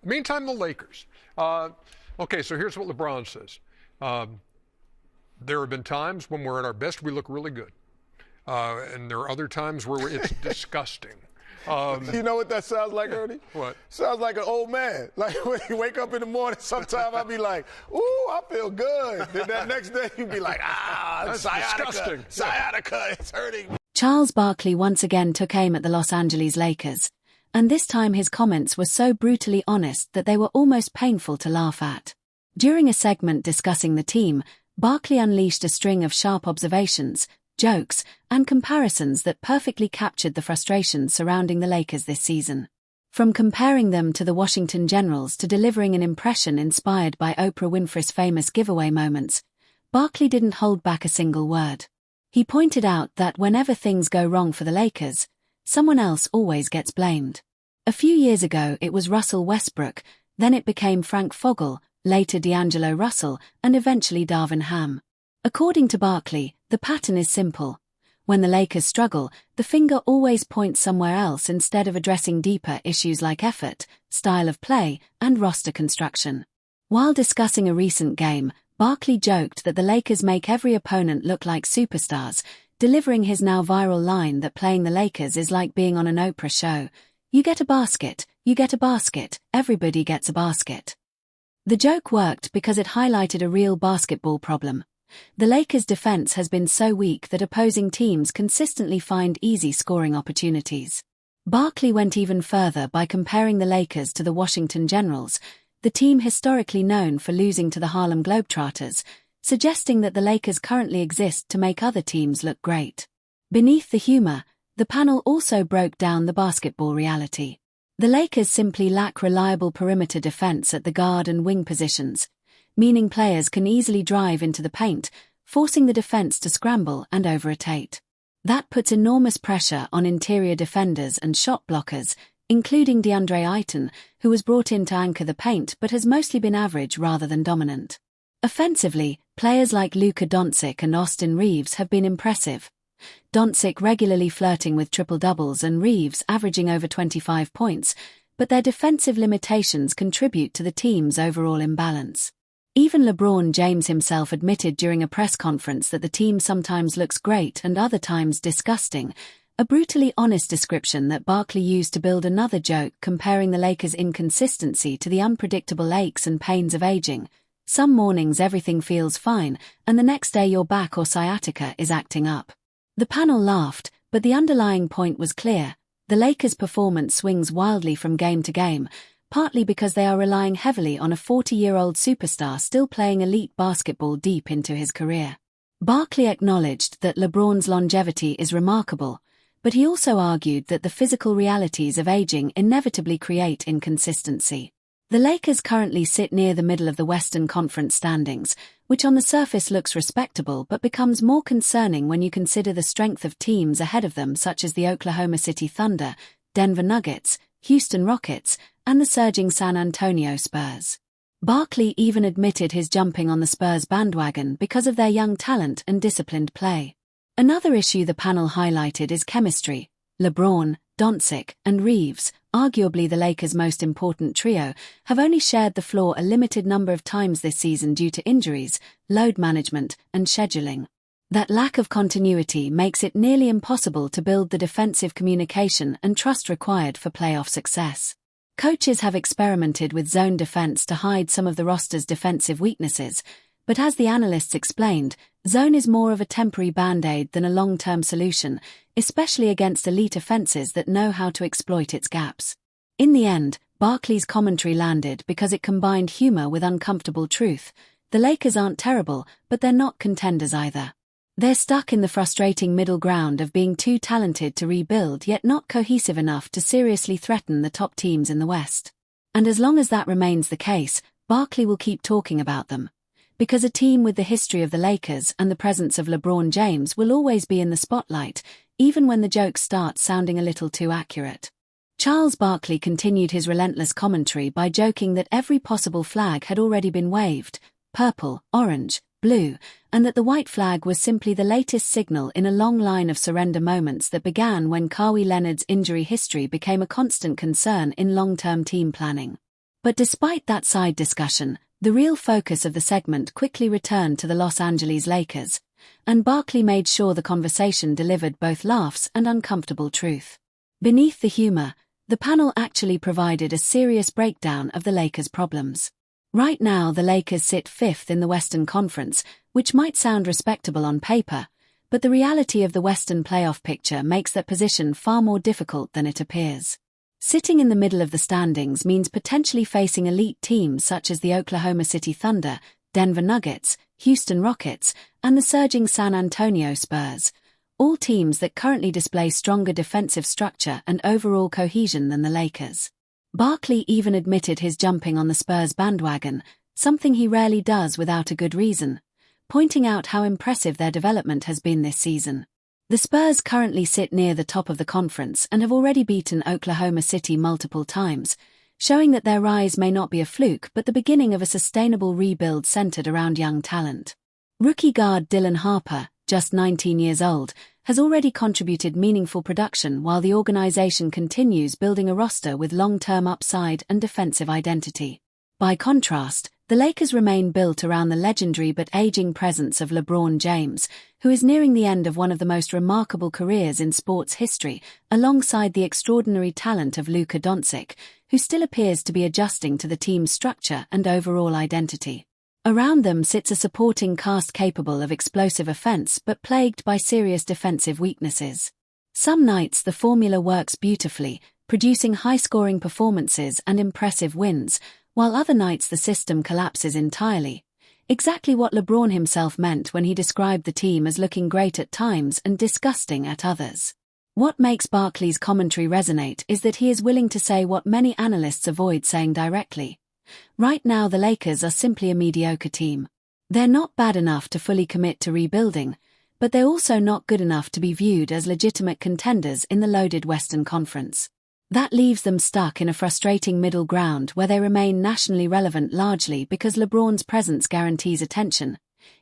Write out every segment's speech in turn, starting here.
Meantime, the Lakers. Okay, so here's what LeBron says. There have been times when we're at our best, we look really good. And there are other times where it's disgusting. You know what that sounds like, Ernie? What? Sounds like an old man. Like when you wake up in the morning, sometimes I'll be like, ooh, I feel good. Then that next day you be like, that's sciatica, disgusting. sciatica, it's hurting. Charles Barkley once again took aim at the Los Angeles Lakers, and this time his comments were so brutally honest that they were almost painful to laugh at. During a segment discussing the team, Barkley unleashed a string of sharp observations, jokes, and comparisons that perfectly captured the frustrations surrounding the Lakers this season. From comparing them to the Washington Generals to delivering an impression inspired by Oprah Winfrey's famous giveaway moments, Barkley didn't hold back a single word. He pointed out that whenever things go wrong for the Lakers, someone else always gets blamed. A few years ago it was Russell Westbrook, then it became Frank Vogel, later D'Angelo Russell, and eventually Darvin Ham. According to Barkley, the pattern is simple. When the Lakers struggle, the finger always points somewhere else instead of addressing deeper issues like effort, style of play, and roster construction. While discussing a recent game, Barkley joked that the Lakers make every opponent look like superstars, delivering his now viral line that playing the Lakers is like being on an Oprah show. You get a basket, everybody gets a basket. The joke worked because it highlighted a real basketball problem. The Lakers' defense has been so weak that opposing teams consistently find easy scoring opportunities. Barkley went even further by comparing the Lakers to the Washington Generals, the team historically known for losing to the Harlem Globetrotters, suggesting that the Lakers currently exist to make other teams look great. Beneath the humor, the panel also broke down the basketball reality. The Lakers simply lack reliable perimeter defense at the guard and wing positions, meaning players can easily drive into the paint, forcing the defense to scramble and over-rotate. That puts enormous pressure on interior defenders and shot blockers, including DeAndre Ayton, who was brought in to anchor the paint but has mostly been average rather than dominant. Offensively, players like Luka Doncic and Austin Reeves have been impressive. Doncic regularly flirting with triple-doubles and Reeves averaging over 25 points, but their defensive limitations contribute to the team's overall imbalance. Even LeBron James himself admitted during a press conference that the team sometimes looks great and other times disgusting, a brutally honest description that Barkley used to build another joke comparing the Lakers' inconsistency to the unpredictable aches and pains of aging. Some mornings everything feels fine, and the next day your back or sciatica is acting up. The panel laughed, but the underlying point was clear. The Lakers' performance swings wildly from game to game, partly because they are relying heavily on a 40-year-old superstar still playing elite basketball deep into his career. Barkley acknowledged that LeBron's longevity is remarkable, but he also argued that the physical realities of aging inevitably create inconsistency. The Lakers currently sit near the middle of the Western Conference standings, which on the surface looks respectable but becomes more concerning when you consider the strength of teams ahead of them such as the Oklahoma City Thunder, Denver Nuggets, Houston Rockets, and the surging San Antonio Spurs. Barkley even admitted his jumping on the Spurs bandwagon because of their young talent and disciplined play. Another issue the panel highlighted is chemistry. LeBron, Doncic, and Reeves, arguably the Lakers' most important trio, have only shared the floor a limited number of times this season due to injuries, load management, and scheduling. That lack of continuity makes it nearly impossible to build the defensive communication and trust required for playoff success. Coaches have experimented with zone defense to hide some of the roster's defensive weaknesses, but as the analysts explained, zone is more of a temporary band-aid than a long-term solution, especially against elite offenses that know how to exploit its gaps. In the end, Barkley's commentary landed because it combined humor with uncomfortable truth. The Lakers aren't terrible, but they're not contenders either. They're stuck in the frustrating middle ground of being too talented to rebuild yet not cohesive enough to seriously threaten the top teams in the West. And as long as that remains the case, Barkley will keep talking about them. Because a team with the history of the Lakers and the presence of LeBron James will always be in the spotlight, even when the jokes start sounding a little too accurate. Charles Barkley continued his relentless commentary by joking that every possible flag had already been waved, purple, orange, blue, and that the white flag was simply the latest signal in a long line of surrender moments that began when Kawhi Leonard's injury history became a constant concern in long-term team planning. But despite that side discussion, the real focus of the segment quickly returned to the Los Angeles Lakers, and Barkley made sure the conversation delivered both laughs and uncomfortable truth. Beneath the humor, the panel actually provided a serious breakdown of the Lakers' problems. Right now, the Lakers sit fifth in the Western Conference, which might sound respectable on paper, but the reality of the Western playoff picture makes that position far more difficult than it appears. Sitting in the middle of the standings means potentially facing elite teams such as the Oklahoma City Thunder, Denver Nuggets, Houston Rockets, and the surging San Antonio Spurs, all teams that currently display stronger defensive structure and overall cohesion than the Lakers. Barkley even admitted his jumping on the Spurs bandwagon, something he rarely does without a good reason, pointing out how impressive their development has been this season. The Spurs currently sit near the top of the conference and have already beaten Oklahoma City multiple times, showing that their rise may not be a fluke but the beginning of a sustainable rebuild centered around young talent. Rookie guard Dylan Harper, just 19 years old, has already contributed meaningful production while the organization continues building a roster with long-term upside and defensive identity. By contrast, the Lakers remain built around the legendary but aging presence of LeBron James, who is nearing the end of one of the most remarkable careers in sports history, alongside the extraordinary talent of Luka Doncic, who still appears to be adjusting to the team's structure and overall identity. Around them sits a supporting cast capable of explosive offense but plagued by serious defensive weaknesses. Some nights the formula works beautifully, producing high-scoring performances and impressive wins, while other nights the system collapses entirely. Exactly what LeBron himself meant when he described the team as looking great at times and disgusting at others. What makes Barkley's commentary resonate is that he is willing to say what many analysts avoid saying directly. Right now the Lakers are simply a mediocre team. They're not bad enough to fully commit to rebuilding, but they're also not good enough to be viewed as legitimate contenders in the loaded Western Conference. That leaves them stuck in a frustrating middle ground where they remain nationally relevant largely because LeBron's presence guarantees attention,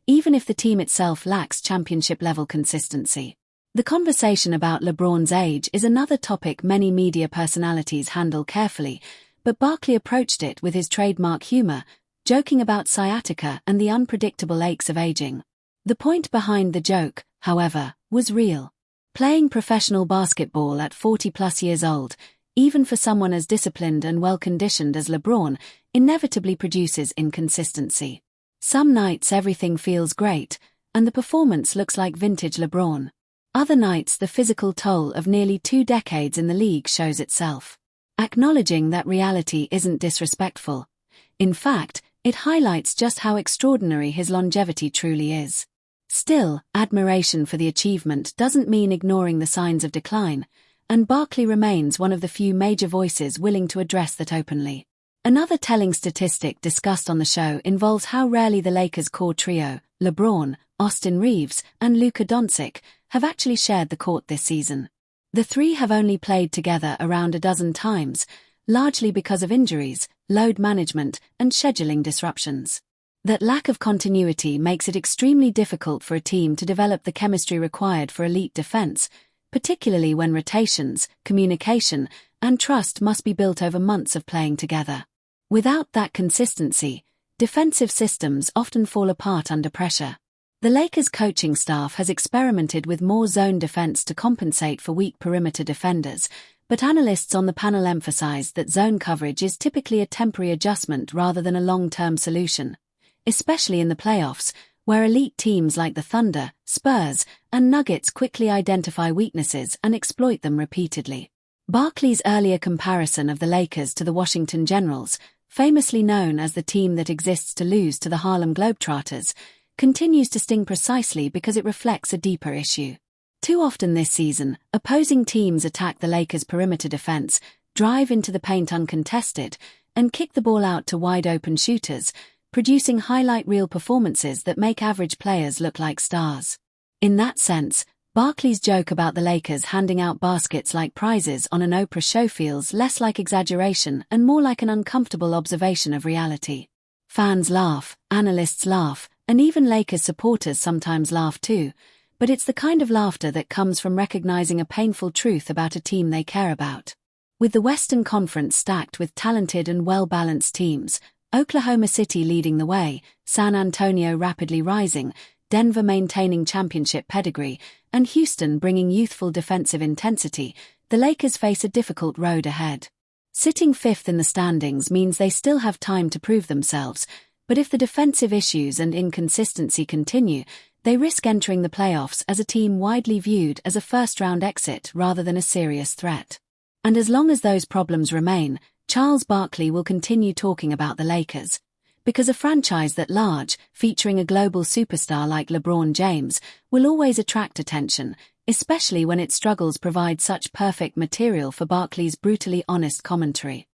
even if the team itself lacks championship-level consistency. The conversation about LeBron's age is another topic many media personalities handle carefully, but Barkley approached it with his trademark humor, joking about sciatica and the unpredictable aches of aging. The point behind the joke, however, was real. Playing professional basketball at 40-plus years old, even for someone as disciplined and well-conditioned as LeBron, inevitably produces inconsistency. Some nights everything feels great, and the performance looks like vintage LeBron. Other nights the physical toll of nearly 2 decades in the league shows itself. Acknowledging that reality isn't disrespectful. In fact, it highlights just how extraordinary his longevity truly is. Still, admiration for the achievement doesn't mean ignoring the signs of decline, and Barkley remains one of the few major voices willing to address that openly. Another telling statistic discussed on the show involves how rarely the Lakers' core trio, LeBron, Austin Reeves, and Luka Doncic, have actually shared the court this season. The three have only played together around a dozen times, largely because of injuries, load management, and scheduling disruptions. That lack of continuity makes it extremely difficult for a team to develop the chemistry required for elite defense, particularly when rotations, communication, and trust must be built over months of playing together. Without that consistency, defensive systems often fall apart under pressure. The Lakers' coaching staff has experimented with more zone defense to compensate for weak perimeter defenders, but analysts on the panel emphasized that zone coverage is typically a temporary adjustment rather than a long-term solution, especially in the playoffs, where elite teams like the Thunder, Spurs, and Nuggets quickly identify weaknesses and exploit them repeatedly. Barkley's earlier comparison of the Lakers to the Washington Generals, famously known as the team that exists to lose to the Harlem Globetrotters, continues to sting precisely because it reflects a deeper issue. Too often this season, opposing teams attack the Lakers' perimeter defense, drive into the paint uncontested, and kick the ball out to wide-open shooters, producing highlight reel performances that make average players look like stars. In that sense, Barkley's joke about the Lakers handing out baskets like prizes on an Oprah show feels less like exaggeration and more like an uncomfortable observation of reality. Fans laugh, analysts laugh, and even Lakers supporters sometimes laugh too, but it's the kind of laughter that comes from recognizing a painful truth about a team they care about. With the Western Conference stacked with talented and well-balanced teams, Oklahoma City leading the way, San Antonio rapidly rising, Denver maintaining championship pedigree, and Houston bringing youthful defensive intensity, the Lakers face a difficult road ahead. Sitting fifth in the standings means they still have time to prove themselves, but if the defensive issues and inconsistency continue, they risk entering the playoffs as a team widely viewed as a first-round exit rather than a serious threat. And as long as those problems remain, Charles Barkley will continue talking about the Lakers. Because a franchise that large, featuring a global superstar like LeBron James, will always attract attention, especially when its struggles provide such perfect material for Barkley's brutally honest commentary.